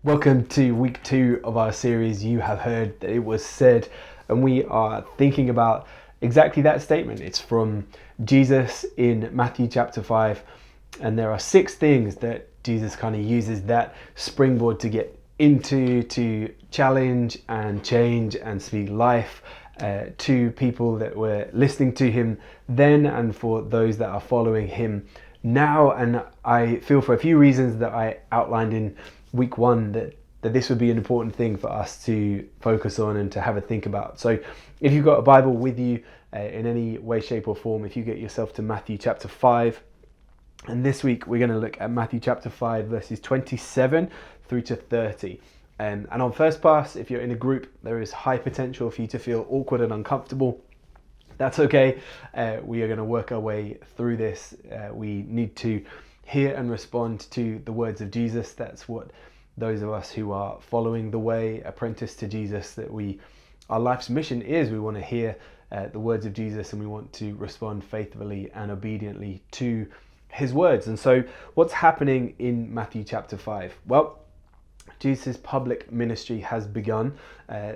Welcome to week 2 of our series, You Have Heard That It Was Said, and we are thinking about exactly that statement. It's from Jesus in Matthew chapter 5, and there are 6 things that Jesus kind of uses that springboard to get into, to challenge and change and speak life to people that were listening to him then and for those that are following him now. And I feel for a few reasons that I outlined in week 1 that this would be an important thing for us to focus on and to have a think about. So if you've got a Bible with you in any way, shape or form, if you get yourself to Matthew chapter 5, and this week we're going to look at Matthew chapter 5 verses 27 through to 30. And on first pass, if you're in a group, there is high potential for you to feel awkward and uncomfortable. That's okay. We are going to work our way through this. We need to hear and respond to the words of Jesus. That's what those of us who are following the way, apprentice to Jesus, our life's mission is. We want to hear the words of Jesus, and we want to respond faithfully and obediently to his words. And so what's happening in Matthew chapter 5? Well, Jesus' public ministry has begun.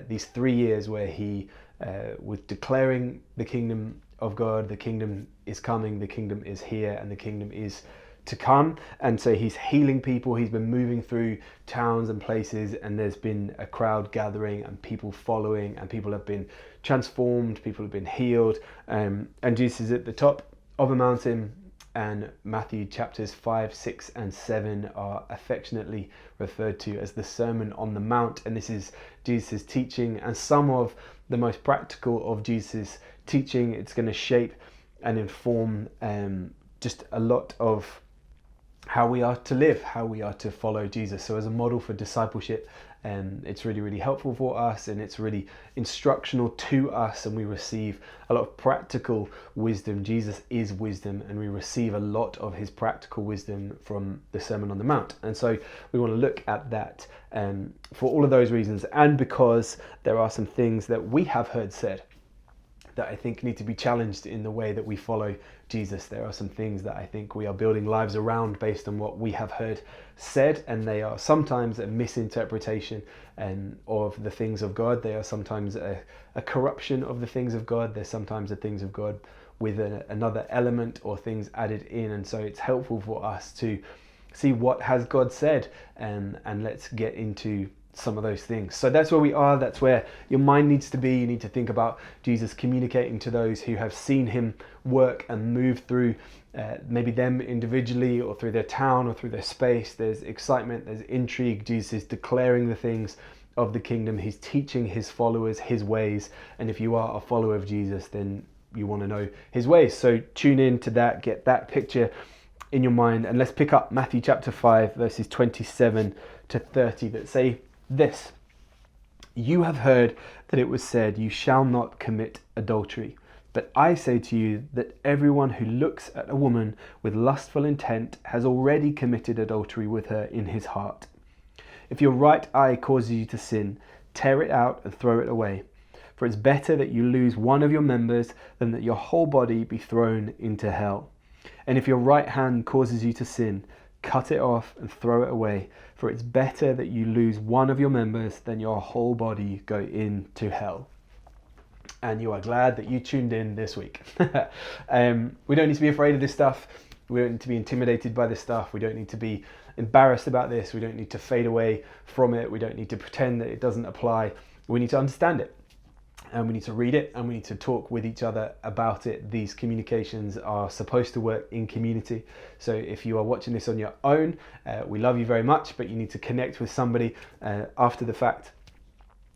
These 3 years where he was declaring the kingdom of God. The kingdom is coming, the kingdom is here, and the kingdom is to come. And so he's healing people. He's been moving through towns and places, and there's been a crowd gathering and people following, and people have been transformed, people have been healed. And Jesus is at the top of a mountain. And Matthew chapters 5, 6 and 7 are affectionately referred to as the Sermon on the Mount. And this is Jesus' teaching, and some of the most practical of Jesus' teaching. It's going to shape and inform just a lot of how we are to live, how we are to follow Jesus. So as a model for discipleship, it's really, really helpful for us, and it's really instructional to us, and we receive a lot of practical wisdom. Jesus is wisdom, and we receive a lot of his practical wisdom from the Sermon on the Mount. And so we want to look at that for all of those reasons, and because there are some things that we have heard said that I think need to be challenged in the way that we follow Jesus. There are some things that I think we are building lives around based on what we have heard said, and they are sometimes a misinterpretation of the things of God. They are sometimes a corruption of the things of God. They're sometimes the things of God with another element or things added in. And so it's helpful for us to see what has God said, and let's get into some of those things. So that's where we are. That's where your mind needs to be. You need to think about Jesus communicating to those who have seen him work and move through maybe them individually or through their town or through their space. There's excitement, there's intrigue. Jesus is declaring the things of the kingdom. He's teaching his followers his ways. And if you are a follower of Jesus, then you want to know his ways. So tune in to that, get that picture in your mind. And let's pick up Matthew chapter 5 verses 27 to 30 that say this: "You have heard that it was said, 'You shall not commit adultery.' But I say to you that everyone who looks at a woman with lustful intent has already committed adultery with her in his heart. If your right eye causes you to sin, tear it out and throw it away. For it's better that you lose one of your members than that your whole body be thrown into hell. And if your right hand causes you to sin, cut it off and throw it away. For it's better that you lose one of your members than your whole body go into hell." And you are glad that you tuned in this week. We don't need to be afraid of this stuff. We don't need to be intimidated by this stuff. We don't need to be embarrassed about this. We don't need to fade away from it. We don't need to pretend that it doesn't apply. We need to understand it. And we need to read it, and we need to talk with each other about it. These communications are supposed to work in community. So if you are watching this on your own, we love you very much, but you need to connect with somebody after the fact.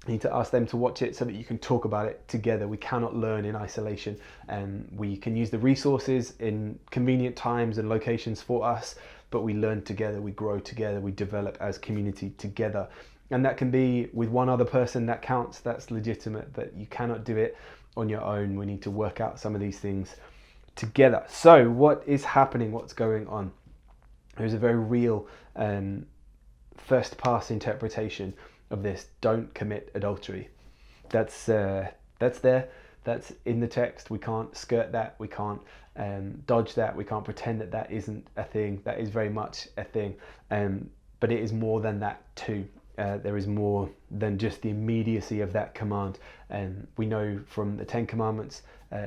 You need to ask them to watch it so that you can talk about it together. We cannot learn in isolation, and we can use the resources in convenient times and locations for us, but we learn together, we grow together, we develop as community together. And that can be with one other person. That counts, that's legitimate, but you cannot do it on your own. We need to work out some of these things together. So what is happening? What's going on? There's a very real first pass interpretation of this: don't commit adultery. That's there, that's in the text. We can't skirt that, we can't dodge that, we can't pretend that that isn't a thing. That is very much a thing, but it is more than that too. there is more than just the immediacy of that command. And we know from the Ten Commandments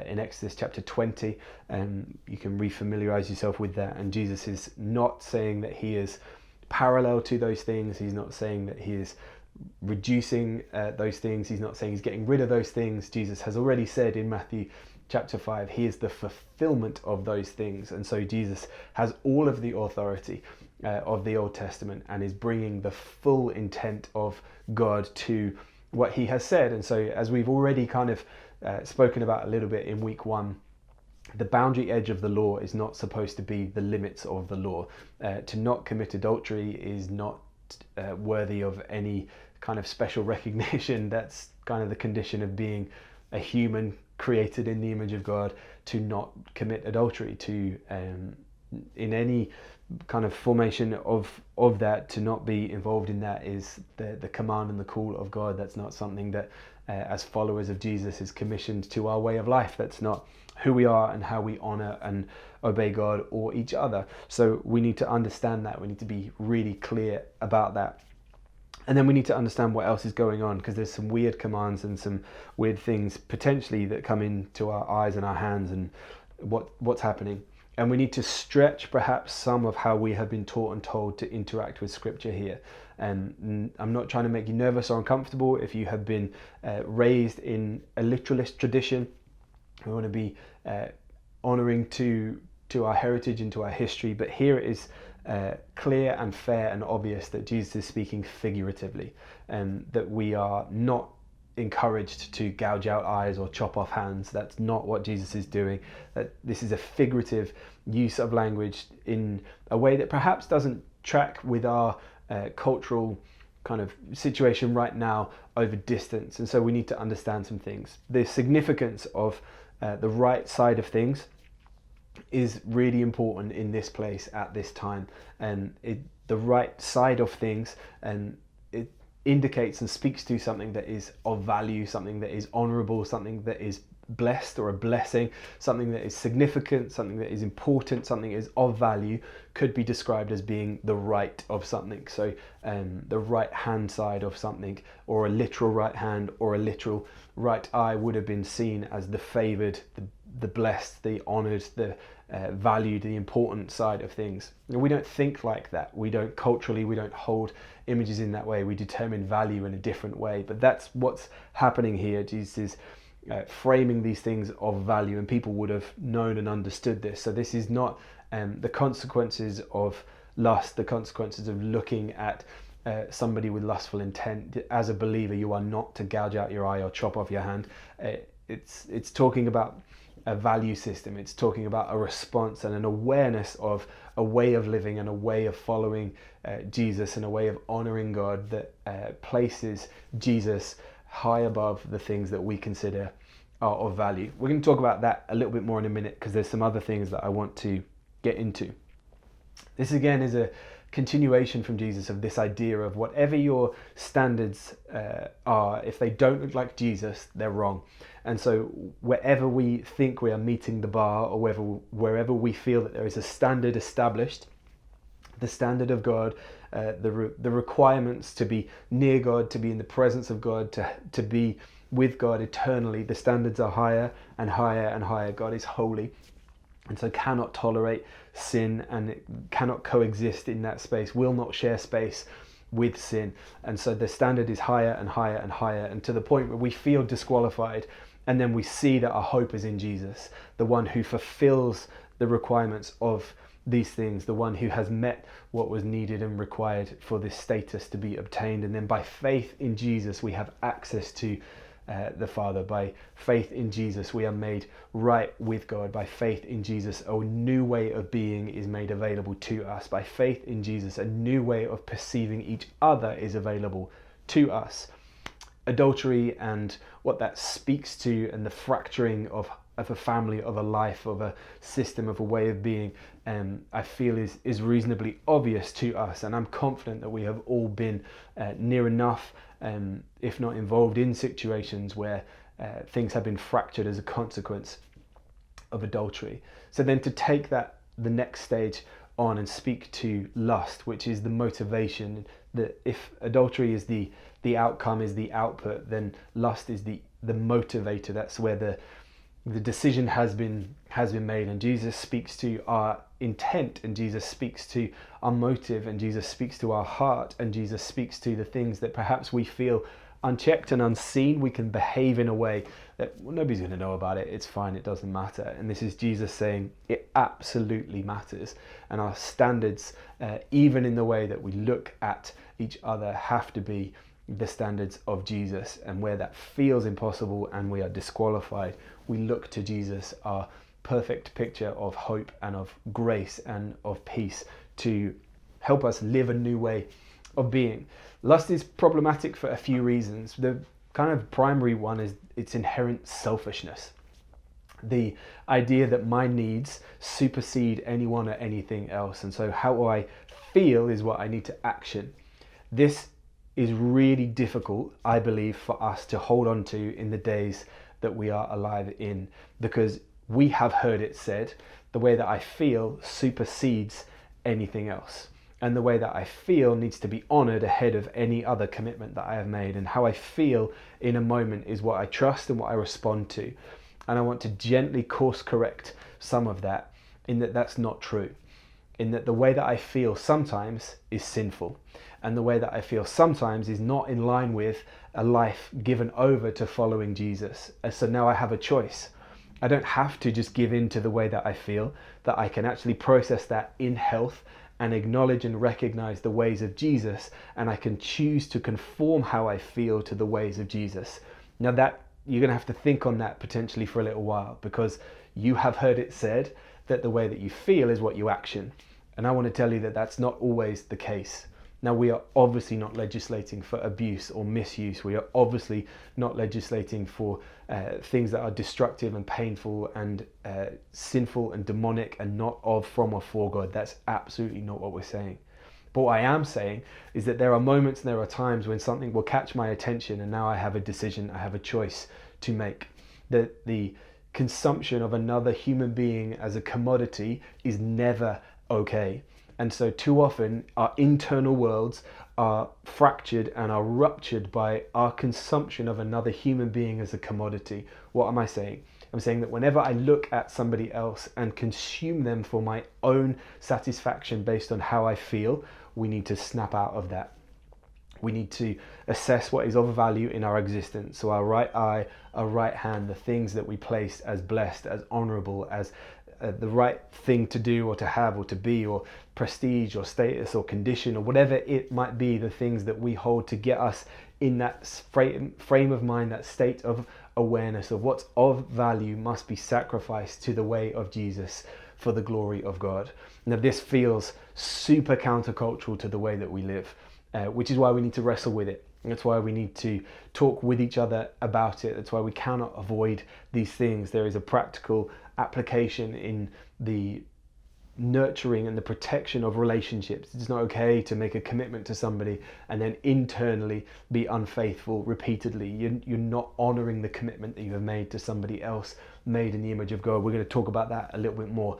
in Exodus chapter 20, you can refamiliarize yourself with that. And Jesus is not saying that he is parallel to those things. He's not saying that he is reducing those things. He's not saying he's getting rid of those things. Jesus has already said in Matthew chapter 5, he is the fulfillment of those things. And so Jesus has all of the authority of the Old Testament and is bringing the full intent of God to what he has said. And so, as we've already kind of spoken about a little bit in week 1, the boundary edge of the law is not supposed to be the limits of the law. To not commit adultery is not worthy of any kind of special recognition. That's kind of the condition of being a human created in the image of God. To not commit adultery, to in any kind of formation of that, to not be involved in that is the command and the call of God. That's not something that as followers of Jesus is commissioned to our way of life. That's not who we are and how we honor and obey God or each other. So we need to understand that. We need to be really clear about that. And then we need to understand what else is going on, because there's some weird commands and some weird things potentially that come into our eyes and our hands, and what's happening. And we need to stretch perhaps some of how we have been taught and told to interact with Scripture here. And I'm not trying to make you nervous or uncomfortable if you have been raised in a literalist tradition. We want to be honouring to our heritage and to our history, but here it is clear and fair and obvious that Jesus is speaking figuratively, and that we are not encouraged to gouge out eyes or chop off hands. That's not what Jesus is doing. That this is a figurative use of language in a way that perhaps doesn't track with our cultural kind of situation right now over distance. And so we need to understand some things. The significance of the right side of things is really important in this place at this time. And the right side of things, and it indicates and speaks to something that is of value, something that is honorable, something that is blessed or a blessing, something that is significant, something that is important, something that is of value, could be described as being the right of something. So the right hand side of something, or a literal right hand or a literal right eye, would have been seen as the favored, the blessed, the honored, the valued, the important side of things. We don't think like that. We don't culturally, we don't hold images in that way. We determine value in a different way. But that's what's happening here. Jesus is framing these things of value, and people would have known and understood this. So this is not the consequences of lust, the consequences of looking at somebody with lustful intent. As a believer, you are not to gouge out your eye or chop off your hand. It's talking about a value system. It's talking about a response and an awareness of a way of living and a way of following Jesus, and a way of honoring God that places Jesus high above the things that we consider are of value. We're going to talk about that a little bit more in a minute, because there's some other things that I want to get into. This again is a continuation from Jesus of this idea of whatever your standards are, if they don't look like Jesus, they're wrong. And so wherever we think we are meeting the bar, or wherever we feel that there is a standard established, the standard of God, the requirements to be near God, to be in the presence of God, to be with God eternally, the standards are higher and higher and higher. God is holy, and so cannot tolerate sin, and it cannot coexist in that space, will not share space with sin. And so the standard is higher and higher and higher, and to the point where we feel disqualified, and then we see that our hope is in Jesus, the one who fulfills the requirements of these things, the one who has met what was needed and required for this status to be obtained. And then by faith in Jesus, we have access to the Father. By faith in Jesus, we are made right with God. By faith in Jesus, a new way of being is made available to us. By faith in Jesus, a new way of perceiving each other is available to us. Adultery and what that speaks to, and the fracturing of a family, of a life, of a system, of a way of being, I feel is reasonably obvious to us. And I'm confident that we have all been near enough, if not involved in situations where things have been fractured as a consequence of adultery. So then to take that the next stage on and speak to lust, which is the motivation. That if adultery is the outcome, is the output, then lust is the motivator. That's where the decision has been made, and Jesus speaks to our intent, and Jesus speaks to our motive, and Jesus speaks to our heart, and Jesus speaks to the things that perhaps we feel unchecked and unseen. We can behave in a way that, well, nobody's going to know about it, it's fine, it doesn't matter. And this is Jesus saying it absolutely matters, and our standards, even in the way that we look at each other, have to be the standards of Jesus. And where that feels impossible and we are disqualified, we look to Jesus, our perfect picture of hope and of grace and of peace, to help us live a new way of being. Lust is problematic for a few reasons. The kind of primary one is its inherent selfishness. The idea that my needs supersede anyone or anything else, and so how I feel is what I need to action. This is really difficult, I believe, for us to hold on to in the days that we are alive in, because we have heard it said, the way that I feel supersedes anything else. And the way that I feel needs to be honored ahead of any other commitment that I have made. And how I feel in a moment is what I trust and what I respond to. And I want to gently course correct some of that, in that that's not true. In that the way that I feel sometimes is sinful. And the way that I feel sometimes is not in line with a life given over to following Jesus. And so now I have a choice. I don't have to just give in to the way that I feel, that I can actually process that in health and acknowledge and recognize the ways of Jesus, and I can choose to conform how I feel to the ways of Jesus. Now that you're going to have to think on that potentially for a little while, because you have heard it said that the way that you feel is what you action. And I want to tell you that that's not always the case. Now, we are obviously not legislating for abuse or misuse. We are obviously not legislating for things that are destructive and painful and sinful and demonic and not of, from, or for God. That's absolutely not what we're saying. But what I am saying is that there are moments and there are times when something will catch my attention, and now I have a decision, I have a choice to make. That the consumption of another human being as a commodity is never okay. And so too often our internal worlds are fractured and are ruptured by our consumption of another human being as a commodity. What am I saying? I'm saying that whenever I look at somebody else and consume them for my own satisfaction based on how I feel, we need to snap out of that. We need to assess what is of value in our existence. So our right eye, our right hand, the things that we place as blessed, as honorable, as the right thing to do or to have or to be, or prestige or status or condition or whatever it might be, the things that we hold to get us in that frame of mind, that state of awareness of what's of value must be sacrificed to the way of Jesus for the glory of God. Now this feels super countercultural to the way that we live, which is why we need to wrestle with it. That's why we need to talk with each other about it. That's why we cannot avoid these things. There is a practical application in the nurturing and the protection of relationships. It's not okay to make a commitment to somebody and then internally be unfaithful repeatedly. You're not honoring the commitment that you have made to somebody else made in the image of God. We're going to talk about that a little bit more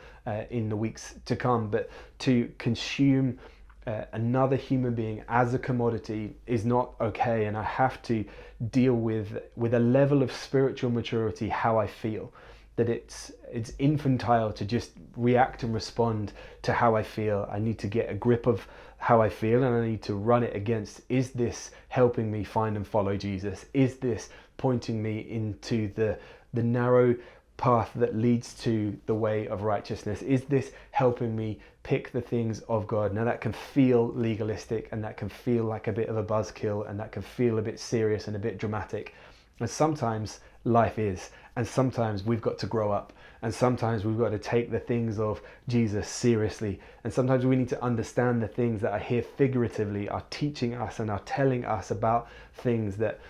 in the weeks to come. But to consume another human being as a commodity is not okay, and I have to deal with a level of spiritual maturity how I feel. That it's infantile to just react and respond to how I feel. I need to get a grip of how I feel, and I need to run it against, is this helping me find and follow Jesus? Is this pointing me into the narrow path that leads to the way of righteousness? Is this helping me pick the things of God? Now that can feel legalistic, and that can feel like a bit of a buzzkill, and that can feel a bit serious and a bit dramatic. And sometimes life is, and sometimes we've got to grow up, and sometimes we've got to take the things of Jesus seriously, and sometimes we need to understand the things that are here figuratively are teaching us and are telling us about things that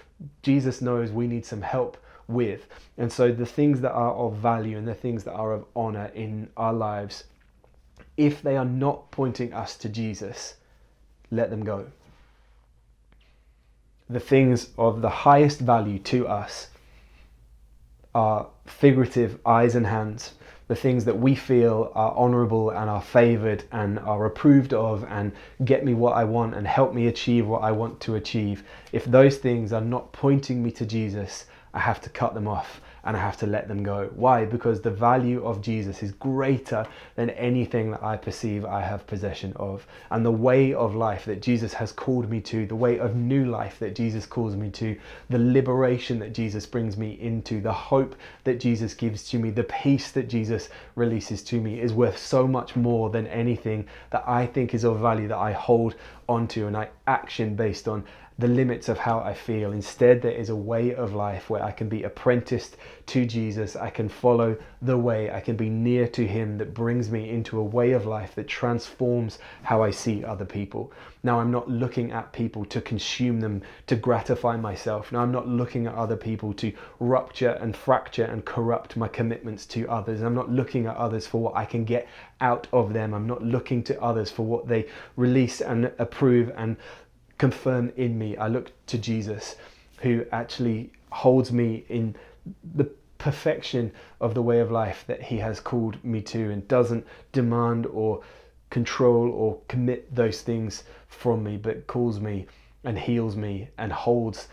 Jesus knows we need some help with. And so the things that are of value and the things that are of honor in our lives, if they are not pointing us to Jesus, let them go. The things of the highest value to us are figurative eyes and hands, the things that we feel are honorable and are favored and are approved of and get me what I want and help me achieve what I want to achieve, if those things are not pointing me to Jesus, I have to cut them off and I have to let them go. Why? Because the value of Jesus is greater than anything that I perceive I have possession of. And the way of life that Jesus has called me to, the way of new life that Jesus calls me to, the liberation that Jesus brings me into, the hope that Jesus gives to me, the peace that Jesus releases to me is worth so much more than anything that I think is of value that I hold onto and I action based on the limits of how I feel. Instead, there is a way of life where I can be apprenticed to Jesus. I can follow the way. I can be near to him that brings me into a way of life that transforms how I see other people. Now, I'm not looking at people to consume them, to gratify myself. Now, I'm not looking at other people to rupture and fracture and corrupt my commitments to others. I'm not looking at others for what I can get out of them. I'm not looking to others for what they release and approve and confirm in me. I look to Jesus, who actually holds me in the perfection of the way of life that he has called me to, and doesn't demand or control or commit those things from me, but calls me and heals me and holds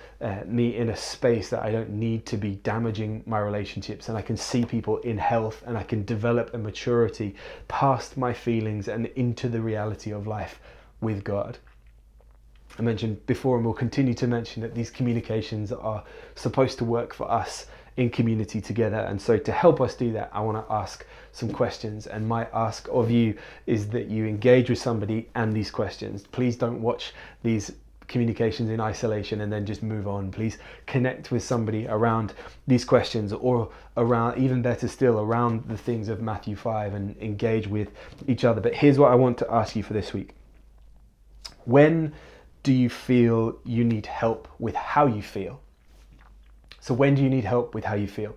me in a space that I don't need to be damaging my relationships, and I can see people in health, and I can develop a maturity past my feelings and into the reality of life with God. I mentioned before, and will continue to mention, that these communications are supposed to work for us in community together. And so to help us do that, I want to ask some questions. And my ask of you is that you engage with somebody and these questions. Please don't watch these communications in isolation and then just move on. Please connect with somebody around these questions, or around, even better still, around the things of Matthew 5, and engage with each other. But here's what I want to ask you for this week. When do you feel you need help with how you feel? So when do you need help with how you feel?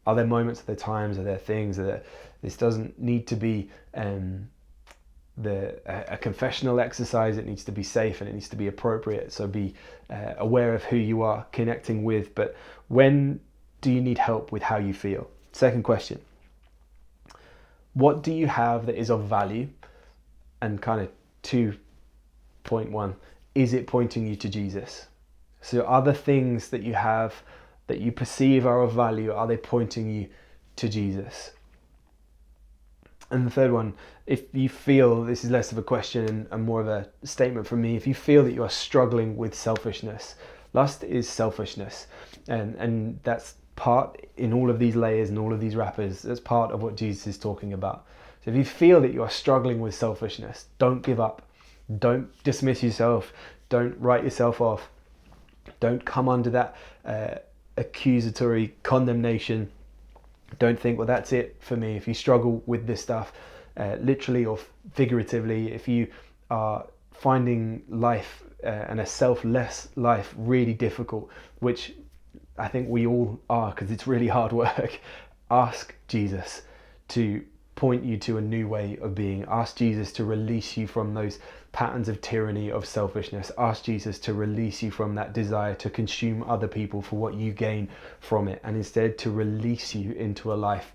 Are there moments, are there times, are there things that this doesn't need to be a confessional exercise? It needs to be safe and it needs to be appropriate. So be aware of who you are connecting with. But when do you need help with how you feel? Second question. What do you have that is of value? And kind of 2.1, is it pointing you to Jesus? So are the things that you have that you perceive are of value, are they pointing you to Jesus? And the third one, if you feel, this is less of a question and more of a statement from me, if you feel that you are struggling with selfishness, lust is selfishness, and that's part in all of these layers and all of these wrappers, that's part of what Jesus is talking about. So if you feel that you are struggling with selfishness, don't give up. Don't dismiss yourself. Don't write yourself off. Don't come under that accusatory condemnation. Don't think, well, that's it for me. If you struggle with this stuff, literally or figuratively, if you are finding life and a selfless life really difficult, which I think we all are because it's really hard work, ask Jesus to point you to a new way of being. Ask Jesus to release you from those patterns of tyranny, of selfishness. Ask Jesus to release you from that desire to consume other people for what you gain from it, and instead to release you into a life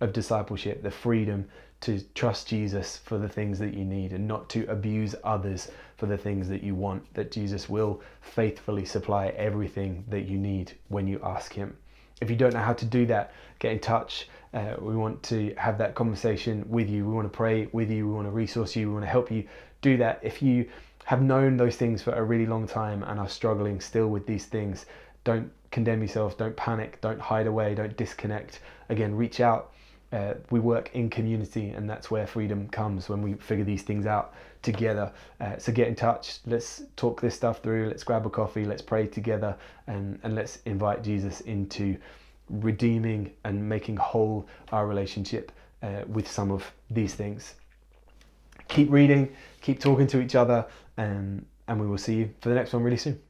of discipleship, the freedom to trust Jesus for the things that you need and not to abuse others for the things that you want, that Jesus will faithfully supply everything that you need when you ask him. If you don't know how to do that, get in touch. We want to have that conversation with you. We want to pray with you. We want to resource you. We want to help you do that. If you have known those things for a really long time and are struggling still with these things, don't condemn yourself. Don't panic. Don't hide away. Don't disconnect. Again, reach out. We work in community, and that's where freedom comes, when we figure these things out together. So get in touch. Let's talk this stuff through. Let's grab a coffee. Let's pray together, and let's invite Jesus into redeeming and making whole our relationship with some of these things. Keep reading, keep talking to each other, and we will see you for the next one really soon.